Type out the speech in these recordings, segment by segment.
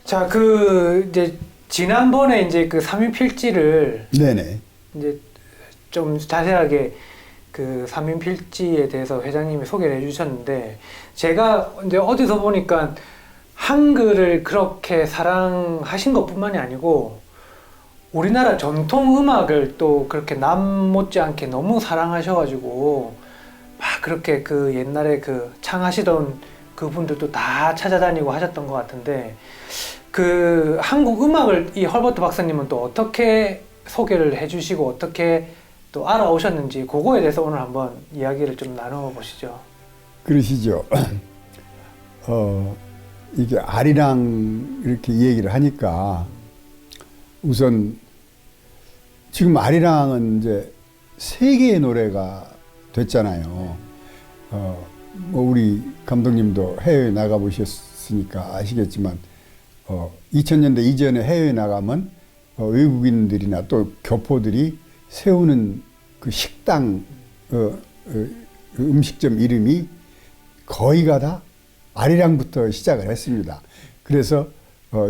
자, 이제 지난번에 이제 그 삼인필지를 네네. 이제 좀 자세하게 그 삼인필지에 대해서 회장님이 소개를 해주셨는데, 제가 이제 어디서 보니까 한글을 그렇게 사랑하신 것뿐만이 아니고 우리나라 전통 음악을 또 그렇게 남 못지않게 너무 사랑하셔가지고 막 그렇게 그 옛날에 그 창하시던 그분들도 다 찾아다니고 하셨던 것 같은데, 그 한국 음악을 이 헐버트 박사님은 또 어떻게 소개를 해주시고 어떻게 또 알아오셨는지, 그거에 대해서 오늘 한번 이야기를 좀 나눠보시죠. 그러시죠. 이게 아리랑 이렇게 얘기를 하니까 우선 지금 아리랑은 이제 세계의 노래가 됐잖아요. 뭐 우리 감독님도 해외에 나가 보셨으니까 아시겠지만 2000년대 이전에 해외에 나가면 외국인들이나 또 교포들이 세우는 그 식당 음식점 이름이 거의가 다 아리랑부터 시작을 했습니다. 그래서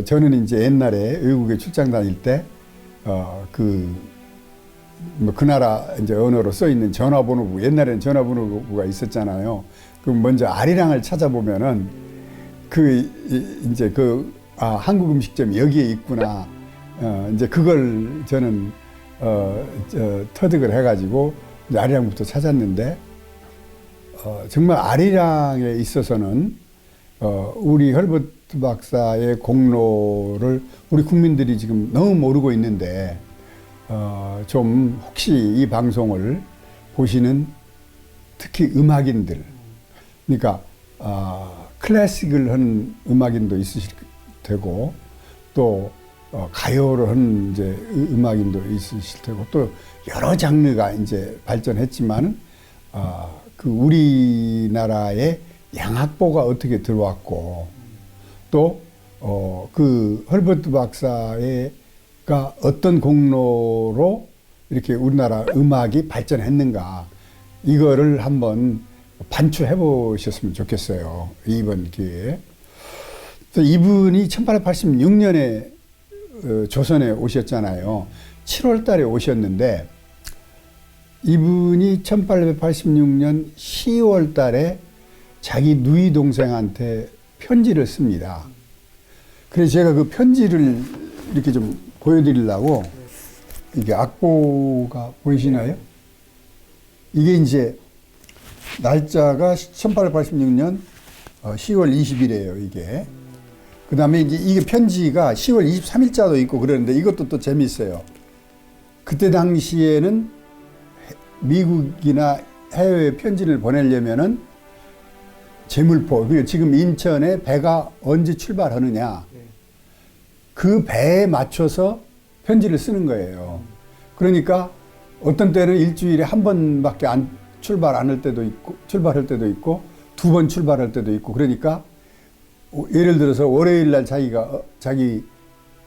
저는 이제 옛날에 외국에 출장 다닐 때 그 나라 이제 언어로 써 있는 전화번호부, 옛날에는 전화번호부가 있었잖아요. 그럼 먼저 아리랑을 찾아보면은 한국 음식점이 여기에 있구나. 이제 그걸 저는 터득을 해가지고 이제 아리랑부터 찾았는데, 정말 아리랑에 있어서는 우리 헐버트 박사의 공로를 우리 국민들이 지금 너무 모르고 있는데, 좀 혹시 이 방송을 보시는 특히 음악인들, 그러니까 클래식을 하는 음악인도 있으실 테고, 또 가요를 하는 이제 음악인도 있으실 테고, 또 여러 장르가 이제 발전했지만 그 우리나라의 양악보가 어떻게 들어왔고, 또 그 헐버트 박사가 어떤 공로로 이렇게 우리나라 음악이 발전했는가, 이거를 한번 반추해 보셨으면 좋겠어요, 이번 기회에. 이분이 1886년에 조선에 오셨잖아요. 7월 달에 오셨는데, 이분이 1886년 10월 달에 자기 누이 동생한테 편지를 씁니다. 그래서 제가 그 편지를 이렇게 좀 보여드리려고, 이게 악보가 보이시나요? 이게 이제 날짜가 1886년 10월 20일이에요, 이게. 그 다음에 이제 이게 편지가 10월 23일자도 있고 그러는데, 이것도 또 재미있어요. 그때 당시에는 미국이나 해외에 편지를 보내려면은 제물포, 그리고 지금 인천에 배가 언제 출발하느냐, 그 배에 맞춰서 편지를 쓰는 거예요. 그러니까 어떤 때는 일주일에 한 번밖에 출발할 때도 있고, 두 번 출발할 때도 있고, 그러니까 예를 들어서 월요일 날 자기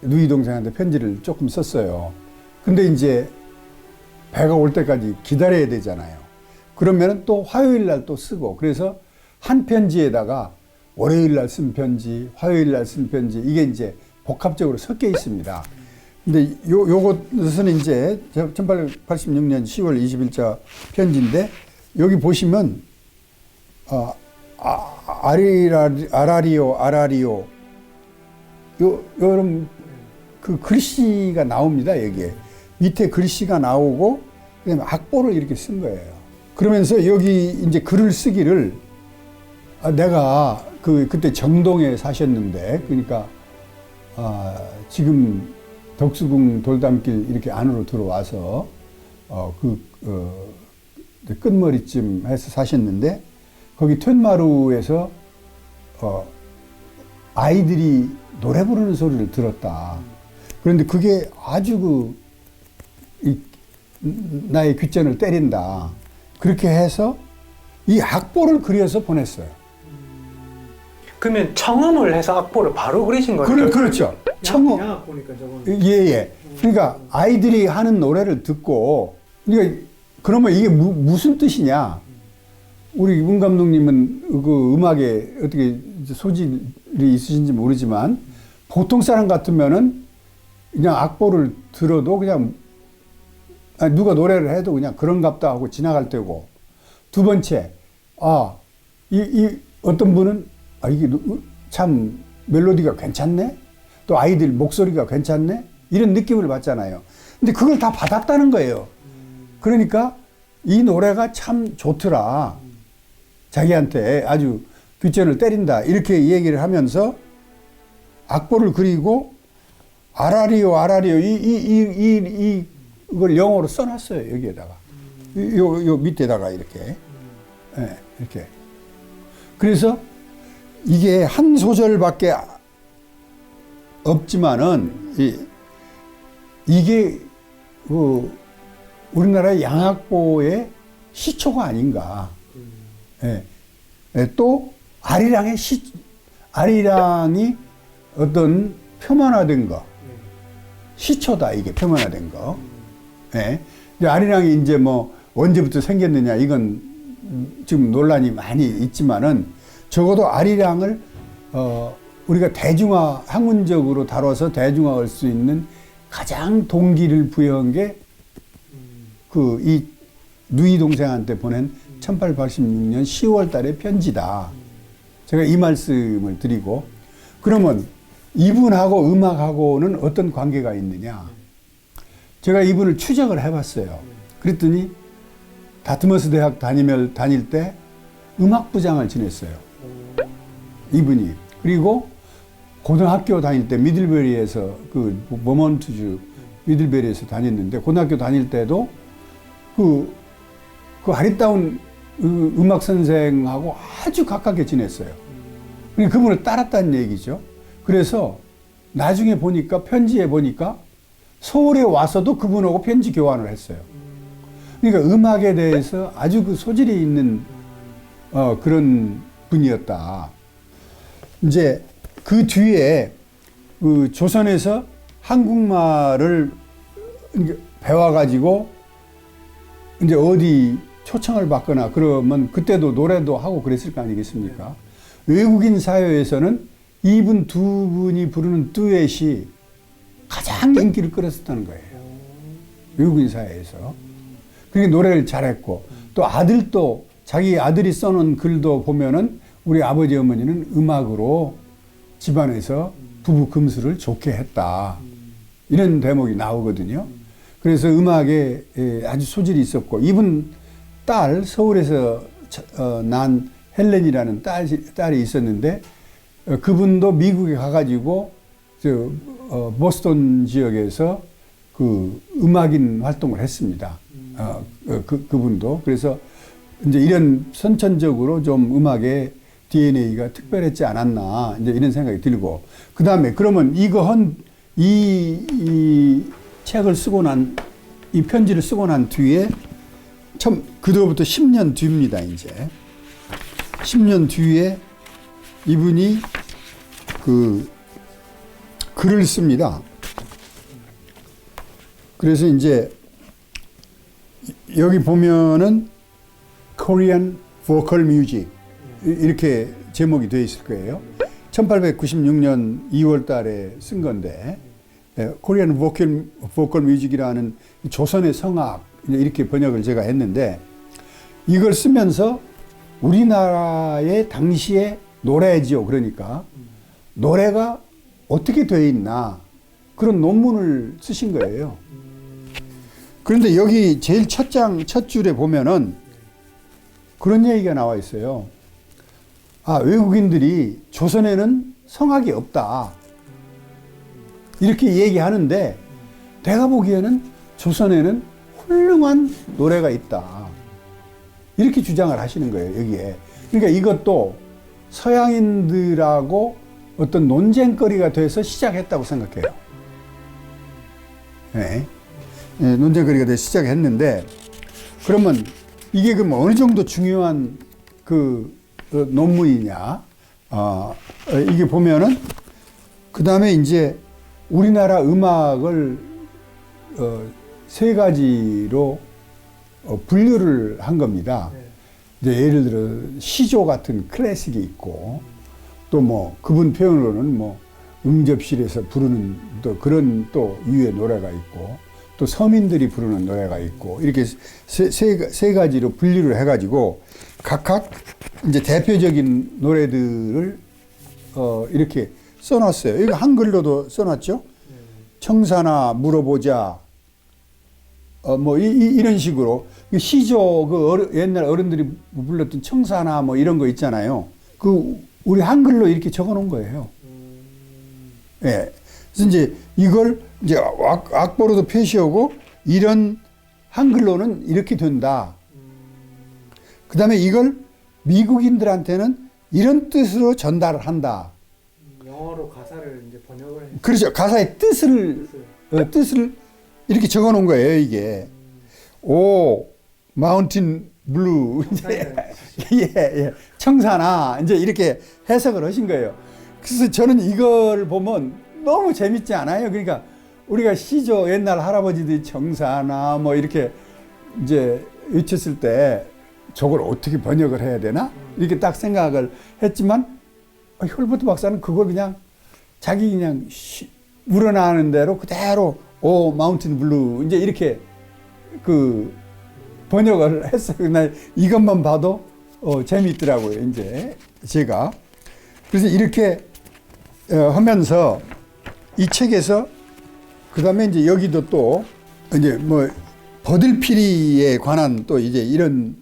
누이 동생한테 편지를 조금 썼어요. 근데 이제 배가 올 때까지 기다려야 되잖아요. 그러면 또 화요일 날 또 쓰고, 그래서 한 편지에다가 월요일 날 쓴 편지, 화요일 날 쓴 편지, 이게 이제 복합적으로 섞여 있습니다. 근데 요것은 이제 1886년 10월 20일자 편지인데, 여기 보시면 아라리오 요런 그 글씨가 나옵니다. 여기에 밑에 글씨가 나오고, 그다음에 악보를 이렇게 쓴 거예요. 그러면서 여기 이제 글을 쓰기를, 내가 그때 정동에 사셨는데, 그러니까 지금 덕수궁 돌담길 이렇게 안으로 들어와서 끝머리쯤 해서 사셨는데, 거기 툇마루에서 아이들이 노래 부르는 소리를 들었다. 그런데 그게 아주 나의 귓전을 때린다. 그렇게 해서 이 악보를 그려서 보냈어요. 그러면 청음을 해서 악보를 바로 그리신 거예요? 그렇죠. 청음. 양악보니까 저건. 예. 그러니까 아이들이 하는 노래를 듣고, 그러니까 그러면 이게 무슨 뜻이냐? 우리 문 감독님은 그 음악에 어떻게 소질이 있으신지 모르지만, 보통 사람 같으면은 그냥 악보를 들어도 그냥 아니, 누가 노래를 해도 그냥 그런갑다 하고 지나갈 때고, 두 번째, 이 어떤 분은 이게 참 멜로디가 괜찮네? 또 아이들 목소리가 괜찮네? 이런 느낌을 받잖아요. 근데 그걸 다 받았다는 거예요. 그러니까 이 노래가 참 좋더라. 자기한테 아주 귓전을 때린다. 이렇게 얘기를 하면서 악보를 그리고 아라리오, 아라리오, 이걸 영어로 써놨어요. 여기에다가. 요 밑에다가 이렇게. 네, 이렇게. 그래서 이게 한 소절밖에 없지만은, 이게 우리나라의 양악보의 시초가 아닌가. 예. 또 아리랑이 어떤 표면화된 거, 시초다. 이게 표면화된 거. 예. 아리랑이 이제 뭐 언제부터 생겼느냐, 이건 지금 논란이 많이 있지만은, 적어도 아리랑을 우리가 학문적으로 다뤄서 대중화할 수 있는 가장 동기를 부여한 게 이 누이 동생한테 보낸 1886년 10월 달의 편지다. 제가 이 말씀을 드리고, 그러면 이분하고 음악하고는 어떤 관계가 있느냐? 제가 이분을 추적을 해봤어요. 그랬더니 다트머스 대학 다닐 때 음악부장을 지냈어요. 이분이. 그리고 고등학교 다닐 때 미들베리에서 버몬트주 미들베리에서 다녔는데, 고등학교 다닐 때도 그 아리따운 음악 선생하고 아주 가깝게 지냈어요. 그러니까 그분을 따랐다는 얘기죠. 그래서 나중에 보니까, 편지에 보니까 서울에 와서도 그분하고 편지 교환을 했어요. 그러니까 음악에 대해서 아주 그 소질이 있는 그런 분이었다. 이제 그 뒤에 조선에서 한국말을 배워가지고 이제 어디 초청을 받거나 그러면 그때도 노래도 하고 그랬을 거 아니겠습니까? 외국인 사회에서는 이분 두 분이 부르는 듀엣이 가장 인기를 끌었었다는 거예요. 외국인 사회에서. 그러니까 노래를 잘했고, 또 아들도, 자기 아들이 써놓은 글도 보면은 우리 아버지 어머니는 음악으로 집안에서 부부 금수를 좋게 했다. 이런 대목이 나오거든요. 그래서 음악에 아주 소질이 있었고, 이분 딸, 서울에서 난 헬렌이라는 딸이 있었는데, 그분도 미국에 가가지고 보스턴 지역에서 음악인 활동을 했습니다. 그분도. 그래서 이제 이런 선천적으로 좀 음악의 DNA가 특별했지 않았나, 이제 이런 생각이 들고, 그 다음에 그러면 이 책을 쓰고 이 편지를 쓰고 난 뒤에 그로부터 10년 뒤입니다, 이제. 10년 뒤에 이분이 글을 씁니다. 그래서 이제 여기 보면은 Korean Vocal Music 이렇게 제목이 되어 있을 거예요. 1896년 2월 달에 쓴 건데, Korean Vocal Music이라는 조선의 성악, 이렇게 번역을 제가 했는데, 이걸 쓰면서 우리나라의 당시의 노래지요. 그러니까 노래가 어떻게 되어 있나, 그런 논문을 쓰신 거예요. 그런데 여기 제일 첫 줄에 보면은 그런 얘기가 나와 있어요. 외국인들이 조선에는 성악이 없다, 이렇게 얘기하는데, 내가 보기에는 조선에는 훌륭한 노래가 있다, 이렇게 주장을 하시는 거예요, 여기에. 그러니까 이것도 서양인들하고 어떤 논쟁거리가 돼서 시작했다고 생각해요. 네. 네, 논쟁거리가 돼서 시작했는데, 그러면 이게 그럼 어느 정도 중요한 논문이냐? 이게 보면은, 그 다음에 이제 우리나라 음악을 세 가지로 분류를 한 겁니다. 이제 예를 들어 시조 같은 클래식이 있고, 또 뭐 그분 표현으로는 뭐 응접실에서 부르는 또 그런 또 유의 노래가 있고 또 서민들이 부르는 노래가 있고 이렇게 세 가지로 분류를 해가지고 각각 이제 대표적인 노래들을 이렇게 써놨어요. 이거 한글로도 써놨죠. 청사나 물어보자. 뭐 이런 식으로 시조 그 옛날 어른들이 불렀던 청사나 뭐 이런 거 있잖아요. 그 우리 한글로 이렇게 적어놓은 거예요. 예. 그래서 이제 이걸 이제 악보로도 표시하고 이런 한글로는 이렇게 된다. 그 다음에 이걸 미국인들한테는 이런 뜻으로 전달을 한다. 영어로 가사를 이제 번역을 해. 그렇죠. 가사의 뜻을 이렇게 적어 놓은 거예요, 이게. 오, 마운틴 블루. 예. 청사나 이제 이렇게 해석을 하신 거예요. 그래서 저는 이걸 보면 너무 재밌지 않아요? 그러니까 우리가 시조 옛날 할아버지들이 청사나 뭐 이렇게 이제 외쳤을 때 저걸 어떻게 번역을 해야 되나? 이렇게 딱 생각을 했지만 헐버트 박사는 그걸 그냥 자기 그냥 우러나는 대로 그대로 오 마운틴 블루 이제 이렇게 그 번역을 했어요. 나 이것만 봐도 재미있더라고요. 이제 제가 그래서 이렇게 하면서 이 책에서 그 다음에 이제 여기도 또 이제 뭐 버들피리에 관한 또 이제 이런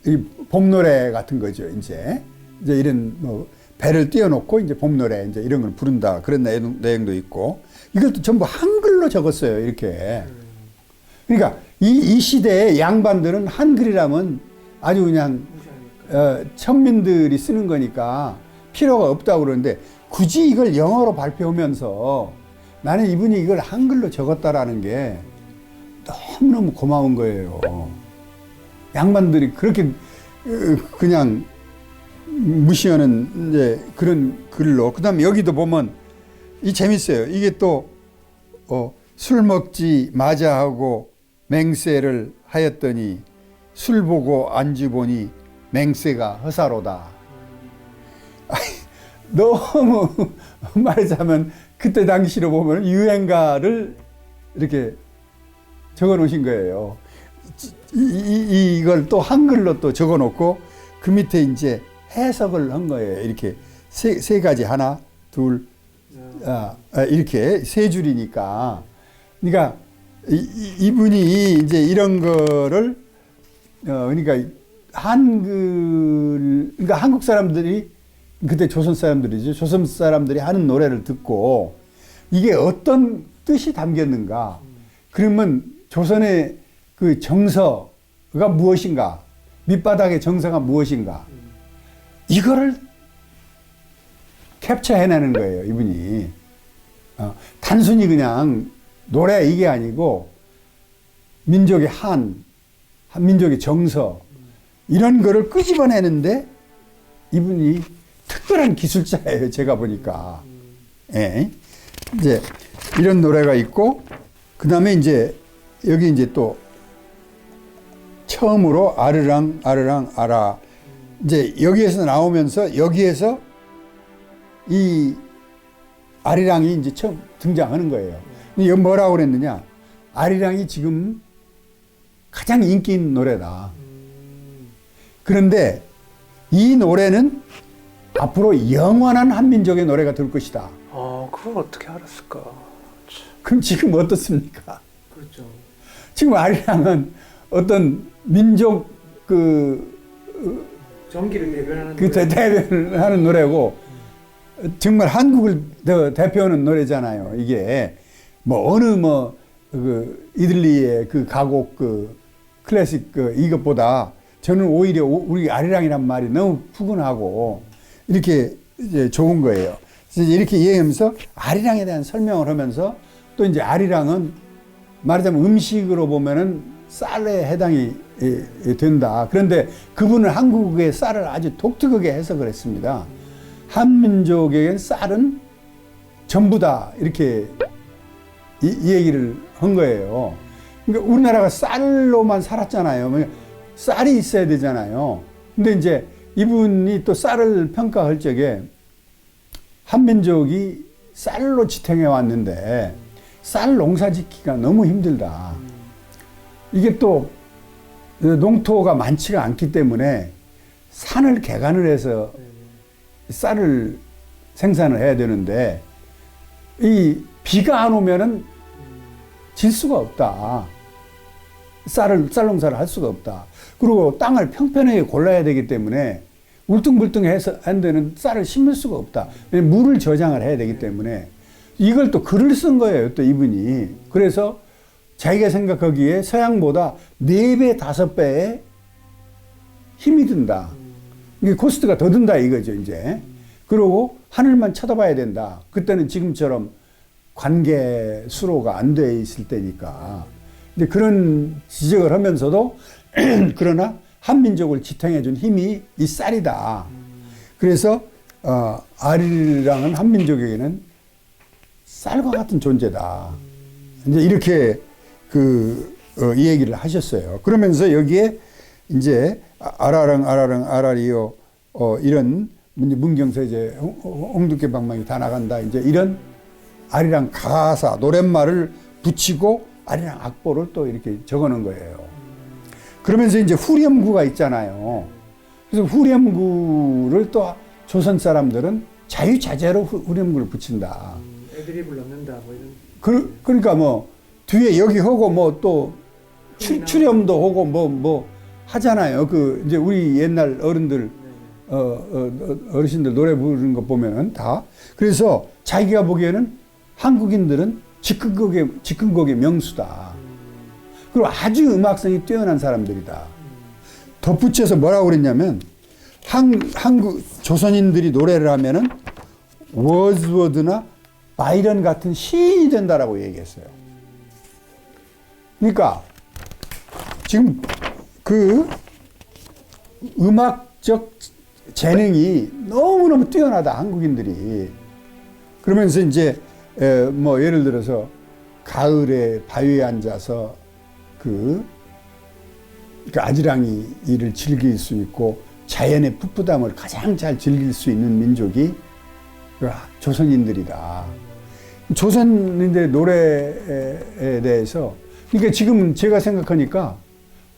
이 봄노래 같은 거죠. 이제 이런 뭐 배를 띄워놓고 이제 봄노래 이제 이런 걸 부른다 그런 내용도 있고 이것도 전부 한글로 적었어요. 이렇게. 그러니까 이 시대의 양반들은 한글이라면 아주 그냥 천민들이 쓰는 거니까 필요가 없다고 그러는데 굳이 이걸 영어로 발표하면서 나는 이분이 이걸 한글로 적었다라는 게 너무너무 고마운 거예요. 양반들이 그렇게 그냥 무시하는 이제 그런 글로. 그다음에 여기도 보면 이 재밌어요. 이게 또 술 먹지 마자 하고 맹세를 하였더니 술 보고 안주 보니 맹세가 허사로다. 너무 말하자면 그때 당시로 보면 유행가를 이렇게 적어 놓으신 거예요. 이걸 또 한글로 또 적어 놓고 그 밑에 이제 해석을 한 거예요. 이렇게 세 가지 하나, 둘, 이렇게 세 줄이니까. 그러니까 이분이 이제 이런 거를 그러니까 그러니까 한국 사람들이 그때 조선 사람들이죠. 조선 사람들이 하는 노래를 듣고 이게 어떤 뜻이 담겼는가. 그러면 조선의 그 정서가 무엇인가. 밑바닥의 정서가 무엇인가. 이거를 캡처해내는 거예요. 이분이. 단순히 그냥 노래 이게 아니고 민족의 한민족의 정서 이런 거를 끄집어내는데 이분이 특별한 기술자예요. 제가 보니까. 예. 이제 이런 노래가 있고 그 다음에 이제 여기 이제 또 처음으로 아르랑 아르랑 아라 이제 여기에서 나오면서 여기에서 이 아리랑이 이제 처음 등장하는 거예요. 여기 뭐라고 그랬느냐? 아리랑이 지금 가장 인기 있는 노래다. 그런데 이 노래는 앞으로 영원한 한민족의 노래가 될 것이다. 그걸 어떻게 알았을까? 그럼 지금 어떻습니까? 그렇죠. 지금 아리랑은 어떤 민족 정기를 대변하는 대변을 하는 노래고 정말 한국을 대표하는 노래잖아요. 이게 뭐 어느 이들리의 그 가곡 클래식 이것보다 저는 오히려 우리 아리랑이란 말이 너무 푸근하고 이렇게 이제 좋은 거예요. 그래서 이렇게 이해하면서 아리랑에 대한 설명을 하면서 또 이제 아리랑은 말하자면 음식으로 보면은 쌀에 해당이 된다. 그런데 그분은 한국의 쌀을 아주 독특하게 해석을 했습니다. 한민족에겐 쌀은 전부다. 이렇게 이 얘기를 한 거예요. 그러니까 우리나라가 쌀로만 살았잖아요. 쌀이 있어야 되잖아요. 근데 이제 이분이 또 쌀을 평가할 적에 한민족이 쌀로 지탱해 왔는데 쌀 농사 짓기가 너무 힘들다. 이게 또 농토가 많지가 않기 때문에 산을 개간을 해서 쌀을 생산을 해야 되는데 이 비가 안 오면은 질 수가 없다. 쌀 농사를 할 수가 없다. 그리고 땅을 평평하게 골라야 되기 때문에 울퉁불퉁해서 안 되는 쌀을 심을 수가 없다. 물을 저장을 해야 되기 때문에 이걸 또 글을 쓴 거예요. 또 이분이. 그래서 자기가 생각하기에 서양보다 4배, 5배의 힘이 든다. 이게 코스트가 더 든다 이거죠, 이제. 그리고 하늘만 쳐다봐야 된다. 그때는 지금처럼 관계 수로가 안 돼 있을 때니까. 근데 그런 지적을 하면서도 그러나 한민족을 지탱해준 힘이 이 쌀이다. 그래서 아리랑은 한민족에게는 쌀과 같은 존재다. 이제 이렇게 이 얘기를 하셨어요. 그러면서 여기에 이제 아라리요 이런 문경세제 홍두깨방망이 다 나간다. 이제 이런 아리랑 가사 노랫말을 붙이고 아리랑 악보를 또 이렇게 적어놓은 거예요. 그러면서 이제 후렴구가 있잖아요. 그래서 후렴구를 또 조선 사람들은 자유자재로 후렴구를 붙인다. 애드립을 넣는다 뭐 이런. 그러니까 뭐 뒤에 여기 하고 뭐 또 출렴도 하고 뭐 하잖아요. 그 이제 우리 옛날 어른들 어르신들 노래 부르는 거 보면은 다. 그래서 자기가 보기에는 한국인들은 즉흥곡의 명수다. 그리고 아주 음악성이 뛰어난 사람들이다. 덧붙여서 뭐라고 그랬냐면 한국 조선인들이 노래를 하면은 워즈워드나 바이런 같은 시인이 된다라고 얘기했어요. 그러니까 지금 그 음악적 재능이 너무너무 뛰어나다 한국인들이. 그러면서 이제 뭐 예를 들어서 가을에 바위에 앉아서 그 아지랑이 일을 즐길 수 있고 자연의 풋풋함을 가장 잘 즐길 수 있는 민족이 조선인들이다. 조선인들의 노래에 대해서 그러니까 지금 제가 생각하니까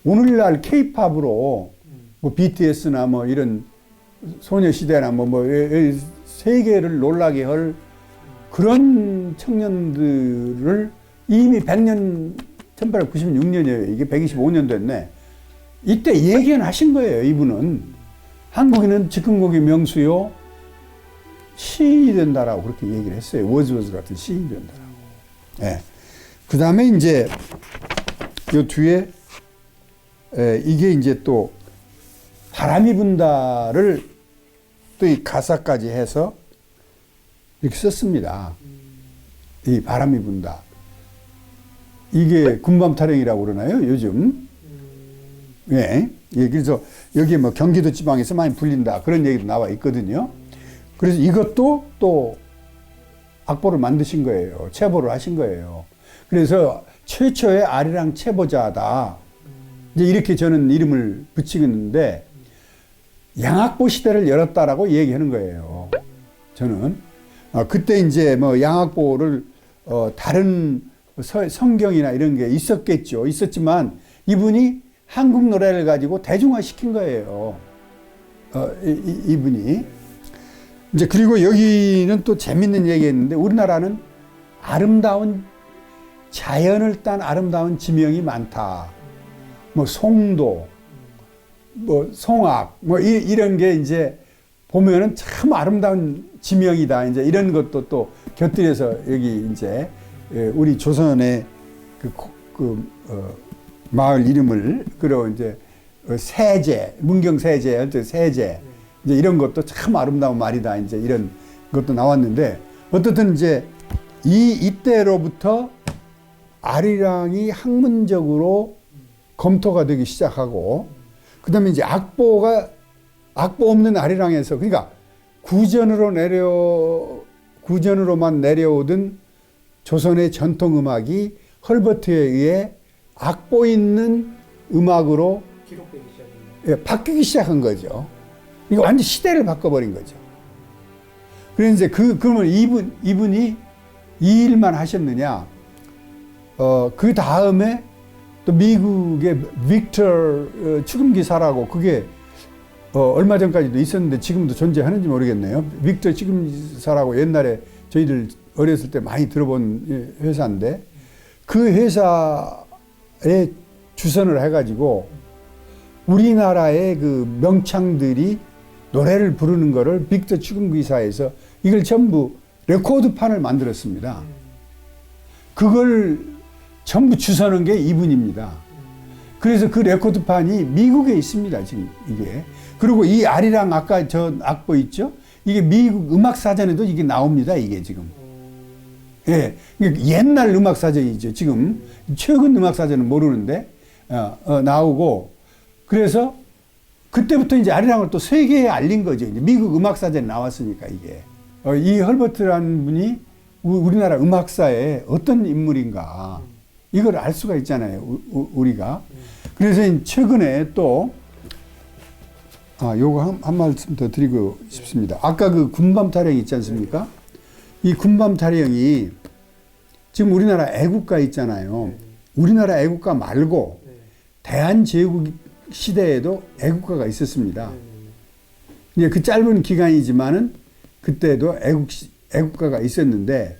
오늘날 케이팝으로 뭐 BTS나 뭐 이런 소녀시대나 뭐 세계를 놀라게 할 그런 청년들을 이미 100년 1896년이에요. 이게 125년 됐네. 이때 예견하신 거예요. 이분은 한국인은 즉흥곡의 명수요 시인이 된다라고 그렇게 얘기를 했어요. 워즈워즈 같은 시인이 된다라고. 예. 그 다음에 이제 요 뒤에 이게 이제 또 바람이 분다를 또 이 가사까지 해서 이렇게 썼습니다. 이 바람이 분다. 이게 군밤타령이라고 그러나요? 요즘. 예. 예. 그래서 여기 뭐 경기도 지방에서 많이 불린다. 그런 얘기도 나와 있거든요. 그래서 이것도 또 악보를 만드신 거예요. 체보를 하신 거예요. 그래서 최초의 아리랑 체보자다. 이제 이렇게 저는 이름을 붙이겠는데 양악보 시대를 열었다라고 얘기하는 거예요. 저는. 그때 이제 뭐 양악보를 다른 성경이나 이런 게 있었겠죠. 있었지만 이분이 한국 노래를 가지고 대중화 시킨 거예요. 이분이. 이제 그리고 여기는 또 재밌는 얘기했는데 우리나라는 아름다운 자연을 딴 아름다운 지명이 많다. 뭐 송도, 뭐 송악, 뭐 이런 게 이제 보면은 참 아름다운 지명이다. 이제 이런 것도 또 곁들여서 여기 이제 우리 조선의 마을 이름을 그리고 이제 세제, 문경세제, 세제 이제 이런 것도 참 아름다운 말이다. 이제 이런 것도 나왔는데 어떻든 이제 이때로부터 아리랑이 학문적으로 검토가 되기 시작하고 그다음에 이제 악보 없는 아리랑에서 그러니까 구전으로만 내려오던 조선의 전통 음악이 헐버트에 의해 악보 있는 음악으로 기록되기 시작했네요. 바뀌기 시작한 거죠. 이거 완전 시대를 바꿔버린 거죠. 그래서 이제 그러면 이분이 이 일만 하셨느냐? 그 다음에 또 미국의 빅터 추금기사라고 그게 얼마 전까지도 있었는데 지금도 존재하는지 모르겠네요. 빅터 추금기사라고 옛날에 저희들 어렸을 때 많이 들어본 회사인데 그 회사에 주선을 해가지고 우리나라의 그 명창들이 노래를 부르는 거를 빅터 추금기사에서 이걸 전부 레코드판을 만들었습니다. 그걸 전부 주선한 게 이분입니다. 그래서 그 레코드판이 미국에 있습니다, 지금 이게. 그리고 이 아리랑 아까 저 악보 있죠? 이게 미국 음악사전에도 이게 나옵니다, 이게 지금. 예. 옛날 음악사전이죠, 지금. 최근 음악사전은 모르는데, 나오고. 그래서 그때부터 이제 아리랑을 또 세계에 알린 거죠. 이제 미국 음악사전에 나왔으니까 이게. 이 헐버트라는 분이 우리나라 음악사에 어떤 인물인가. 이걸 알 수가 있잖아요, 우리가. 그래서 최근에 또, 요거 한 말씀 더 드리고 싶습니다. 아까 그 군밤 타령 있지 않습니까? 이 군밤 타령이 지금 우리나라 애국가 있잖아요. 우리나라 애국가 말고 대한제국 시대에도 애국가가 있었습니다. 이제 그 짧은 기간이지만은 그때도 애국가가 있었는데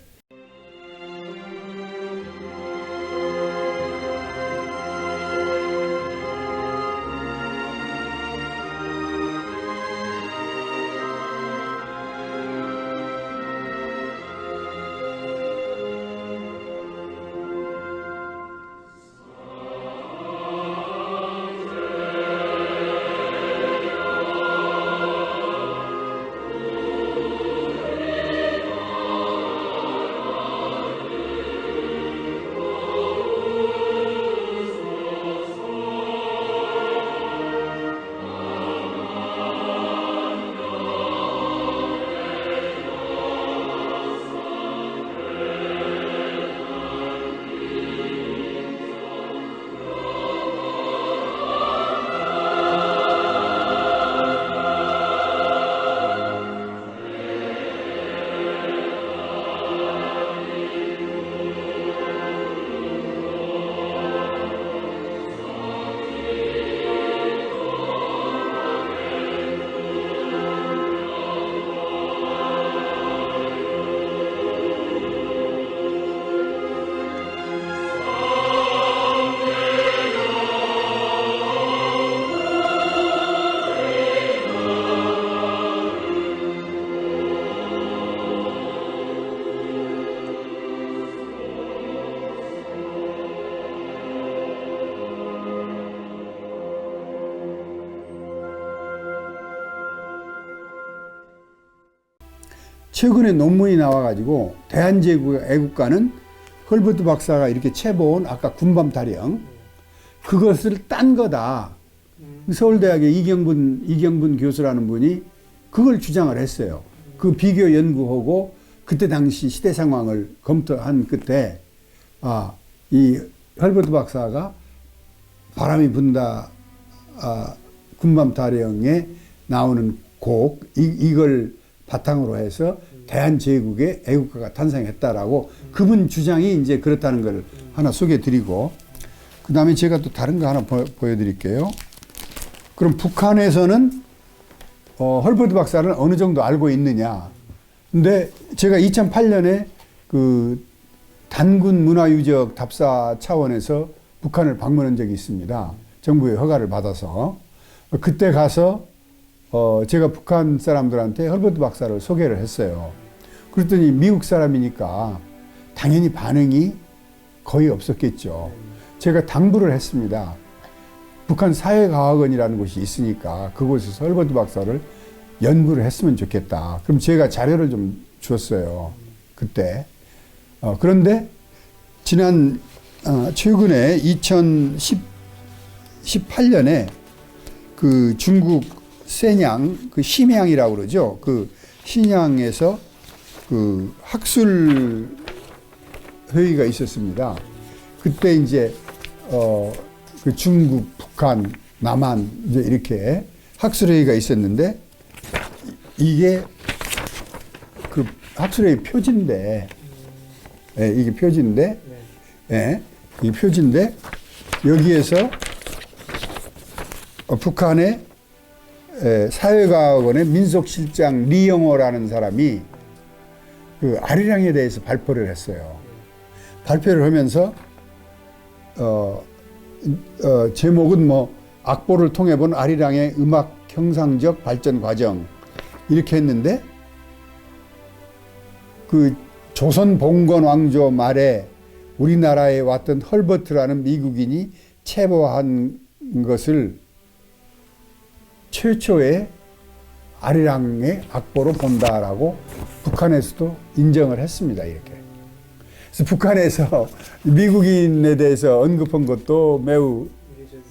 최근에 논문이 나와가지고 대한제국 애국가는 헐버트 박사가 이렇게 채본 아까 군밤 타령 그것을 딴 거다. 서울대학의 이경분 교수라는 분이 그걸 주장을 했어요. 그 비교 연구하고 그때 당시 시대 상황을 검토한 끝에 이 헐버트 박사가 바람이 분다 군밤 타령에 나오는 곡 이걸 바탕으로 해서 대한제국의 애국가가 탄생했다라고 그분 주장이 이제 그렇다는 걸 하나 소개해드리고 그 다음에 제가 또 다른 거 하나 보여드릴게요. 그럼 북한에서는 헐버트 박사를 어느 정도 알고 있느냐. 근데 제가 2008년에 그 단군 문화유적 답사 차원에서 북한을 방문한 적이 있습니다. 정부의 허가를 받아서. 그때 가서 제가 북한 사람들한테 헐버트 박사를 소개를 했어요. 그랬더니 미국 사람이니까 당연히 반응이 거의 없었겠죠. 제가 당부를 했습니다. 북한 사회과학원이라는 곳이 있으니까 그곳에서 헐버트 박사를 연구를 했으면 좋겠다. 그럼 제가 자료를 좀 줬어요. 그때. 그런데 지난 최근에 2018년에 그 중국 세냥 그 심양이라고 그러죠. 그 신양에서 그 학술 회의가 있었습니다. 그때 이제 그 중국, 북한, 남한 이제 이렇게 학술 회의가 있었는데 이게 학술의 표지인데, 예, 이게 표지인데, 예, 이 표지인데 여기에서 북한의 사회과학원의 민속실장 리영호라는 사람이 그 아리랑에 대해서 발표를 했어요. 발표를 하면서 제목은 뭐 악보를 통해 본 아리랑의 음악 형상적 발전 과정 이렇게 했는데 그 조선 봉건 왕조 말에 우리나라에 왔던 헐버트라는 미국인이 체포한 것을 최초의 아리랑의 악보로 본다라고 북한에서도 인정을 했습니다. 이렇게. 그래서 북한에서 미국인에 대해서 언급한 것도 매우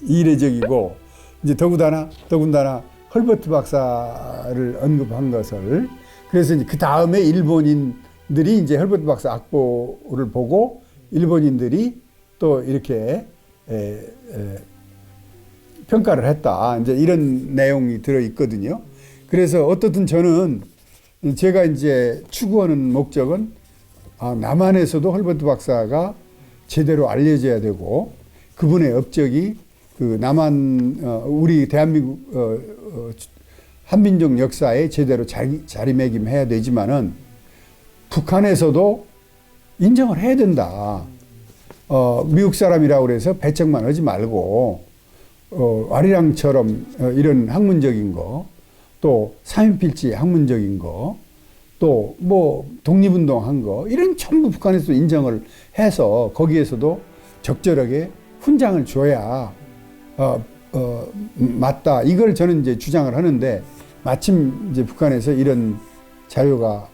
이례적이고 이제 더군다나 헐버트 박사를 언급한 것을 그래서 이제 그 다음에 일본인들이 이제 헐버트 박사 악보를 보고 일본인들이 또 이렇게 평가를 했다. 이제 이런 내용이 들어 있거든요. 그래서 어떻든 저는 제가 이제 추구하는 목적은 남한에서도 헐버트 박사가 제대로 알려져야 되고 그분의 업적이 그 남한 우리 대한민국 한민족 역사에 제대로 자리매김해야 되지만은 북한에서도 인정을 해야 된다. 미국 사람이라고 그래서 배척만 하지 말고 아리랑처럼 이런 학문적인 거, 또 삼인필지 학문적인 거, 또 뭐 독립운동한 거 이런 전부 북한에서 인정을 해서 거기에서도 적절하게 훈장을 줘야 맞다. 이걸 저는 이제 주장을 하는데 마침 이제 북한에서 이런 자료가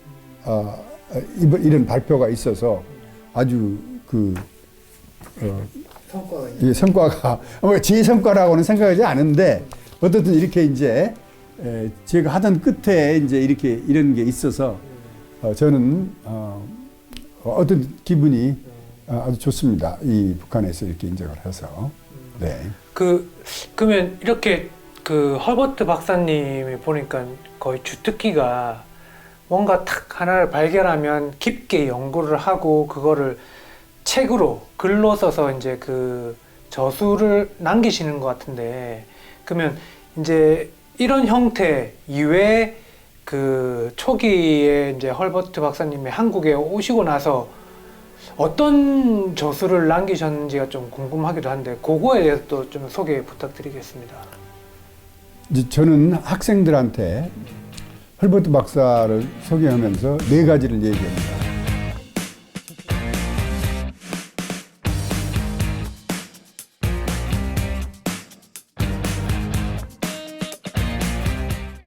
이런 발표가 있어서 아주 그 성과가 제 성과라고는 생각하지 않은데 어떻든 이렇게 이제 제가 하던 끝에 이제 이렇게 이런 게 있어서 저는 어떤 기분이 아주 좋습니다. 이 북한에서 이렇게 인정을 해서. 네. 그러면 이렇게 그 헐버트 박사님이 보니까 거의 주특기가 뭔가 탁 하나를 발견하면 깊게 연구를 하고 그거를 책으로 글로 써서 이제 그 저술을 남기시는 것 같은데 그러면 이제 이런 형태 이외에 그 초기에 이제 헐버트 박사님이 한국에 오시고 나서 어떤 저술을 남기셨는지가 좀 궁금하기도 한데 그거에 대해서 또 좀 소개 부탁드리겠습니다. 이제 저는 학생들한테 헐버트 박사를 소개하면서 4가지를 얘기합니다.